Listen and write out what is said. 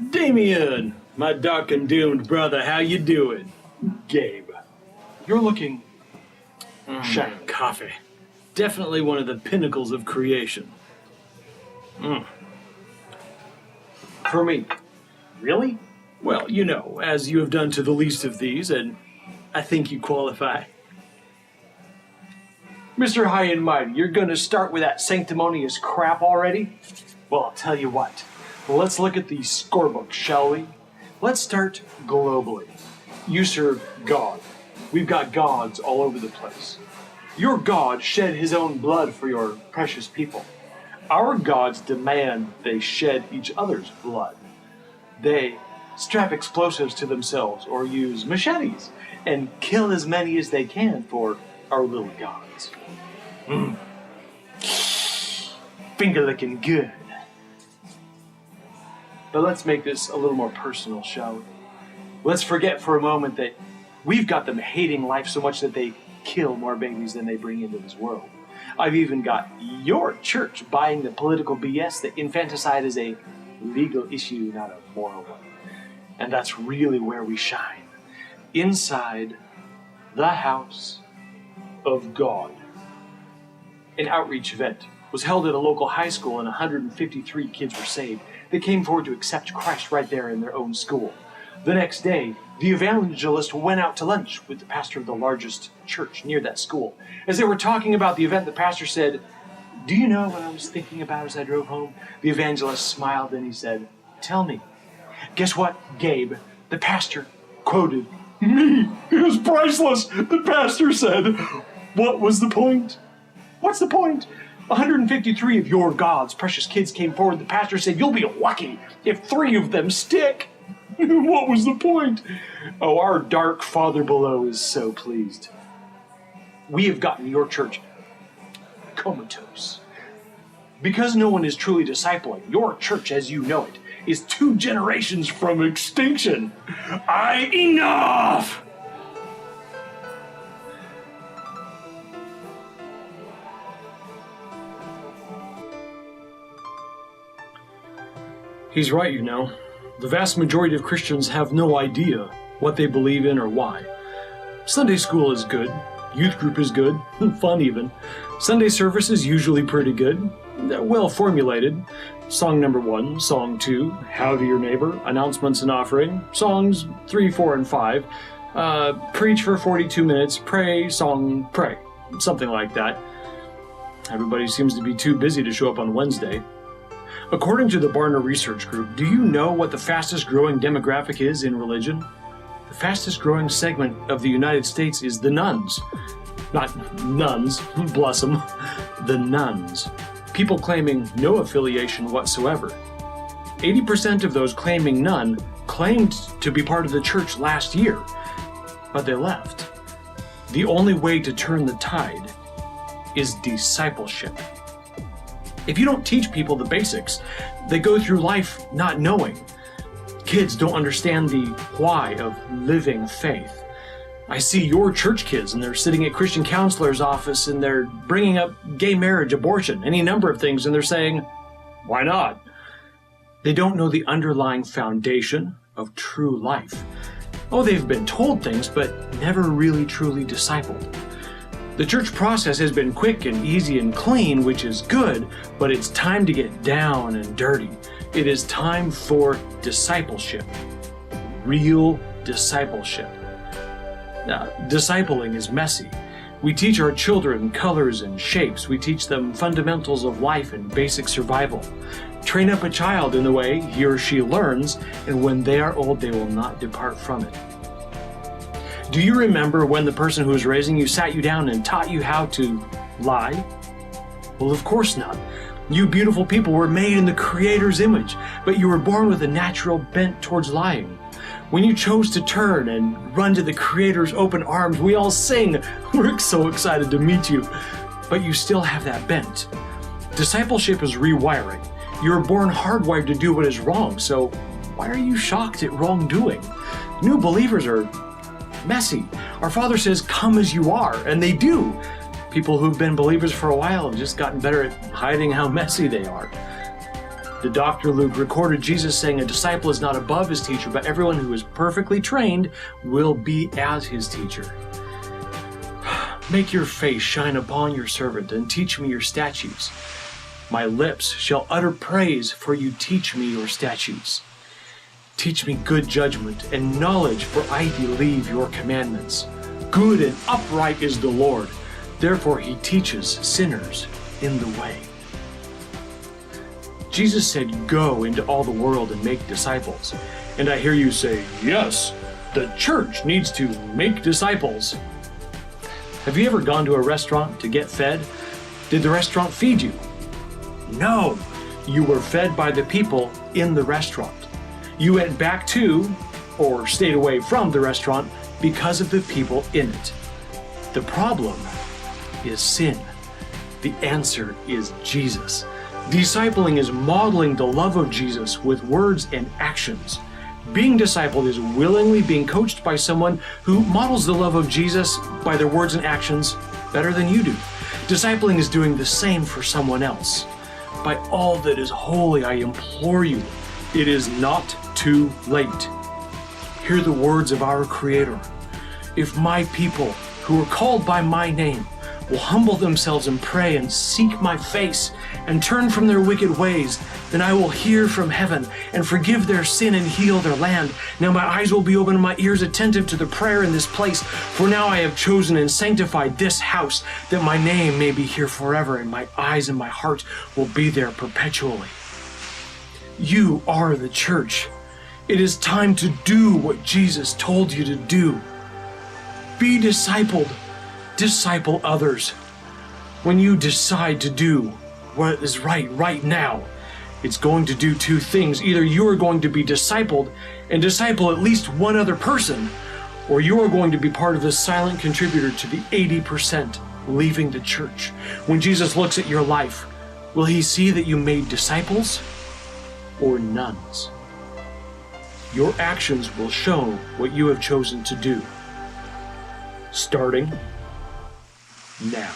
Damien, my dark and doomed brother, how you doing? Gabe, you're looking shattered. Coffee. Definitely one of the pinnacles of creation. For me. Really? Well, you know, as you have done to the least of these, and I think you qualify. Mr. High and Mighty, you're gonna start with that sanctimonious crap already? Well, I'll tell you what. Let's look at the scorebook, shall we? Let's start globally. You serve God. We've got gods all over the place. Your God shed his own blood for your precious people. Our gods demand they shed each other's blood. They strap explosives to themselves or use machetes and kill as many as they can for our little gods. Finger licking good. But let's make this a little more personal, shall we? Let's forget for a moment that we've got them hating life so much that they kill more babies than they bring into this world. I've even got your church buying the political BS that infanticide is a legal issue, not a moral one. And that's really where we shine. Inside the house of God. An outreach event was held at a local high school and 153 kids were saved. They came forward to accept Christ right there in their own school. The next day, the evangelist went out to lunch with the pastor of the largest church near that school. As they were talking about the event, the pastor said, "Do you know what I was thinking about as I drove home?" The evangelist smiled and he said, "Tell me." Guess what, Gabe? The pastor quoted, "Me, it was priceless." The pastor said, "What was the point?" What's the point? 153 of your God's precious kids came forward. The pastor said, "You'll be lucky if 3 of them stick." What was the point? Oh, our dark Father below is so pleased. We have gotten your church comatose. Because no one is truly discipling, your church as you know it is 2 generations from extinction. Enough! He's right, you know. The vast majority of Christians have no idea what they believe in or why. Sunday school is good. Youth group is good. Fun even. Sunday service is usually pretty good. Well formulated. Song number 1, song 2, howdy your neighbor, announcements and offering, songs 3, 4, and 5, preach for 42 minutes, pray, song, pray. Something like that. Everybody seems to be too busy to show up on Wednesday. According to the Barna Research Group, do you know what the fastest growing demographic is in religion? The fastest growing segment of the United States is the nuns. Not nuns, bless them, the nuns. People claiming no affiliation whatsoever. 80% of those claiming none claimed to be part of the church last year, but they left. The only way to turn the tide is discipleship. If you don't teach people the basics, they go through life not knowing. Kids don't understand the why of living faith. I see your church kids and they're sitting at Christian counselor's office and they're bringing up gay marriage, abortion, any number of things, and they're saying, why not? They don't know the underlying foundation of true life. Oh, they've been told things, but never really truly discipled. The church process has been quick and easy and clean, which is good, but it's time to get down and dirty. It is time for discipleship. Real discipleship. Now, discipling is messy. We teach our children colors and shapes. We teach them fundamentals of life and basic survival. Train up a child in the way he or she learns, and when they are old, they will not depart from it. Do you remember when the person who was raising you sat you down and taught you how to lie? Well, of course not. You beautiful people were made in the Creator's image, but you were born with a natural bent towards lying. When you chose to turn and run to the Creator's open arms, we all sing, "We're so excited to meet you," but you still have that bent. Discipleship is rewiring. You were born hardwired to do what is wrong, so why are you shocked at wrongdoing? New believers are messy. Our Father says, "Come as you are," and they do. People who've been believers for a while have just gotten better at hiding how messy they are. The Dr. Luke recorded Jesus saying a disciple is not above his teacher, but everyone who is perfectly trained will be as his teacher. Make your face shine upon your servant, and teach me your statutes. My lips shall utter praise, for you teach me your statutes. Teach me good judgment and knowledge, for I believe your commandments. Good and upright is the Lord, therefore he teaches sinners in the way. Jesus said, go into all the world and make disciples. And I hear you say, yes, the church needs to make disciples. Have you ever gone to a restaurant to get fed? Did the restaurant feed you? No, you were fed by the people in the restaurant. You went back to, or stayed away from the restaurant because of the people in it. The problem is sin. The answer is Jesus. Discipling is modeling the love of Jesus with words and actions. Being discipled is willingly being coached by someone who models the love of Jesus by their words and actions better than you do. Discipling is doing the same for someone else. By all that is holy, I implore you, it is not too late. Hear the words of our Creator. If my people, who are called by my name, will humble themselves and pray and seek my face and turn from their wicked ways, then I will hear from heaven and forgive their sin and heal their land. Now my eyes will be open and my ears attentive to the prayer in this place. For now I have chosen and sanctified this house, that my name may be here forever, and my eyes and my heart will be there perpetually. You are the church. It is time to do what Jesus told you to do. Be discipled. Disciple others. When you decide to do what is right now, it's going to do two things. Either you are going to be discipled and disciple at least one other person, or you are going to be part of the silent contributor to the 80% leaving the church. When Jesus looks at your life, will he see that you made disciples or nuns? Your actions will show what you have chosen to do. Starting now.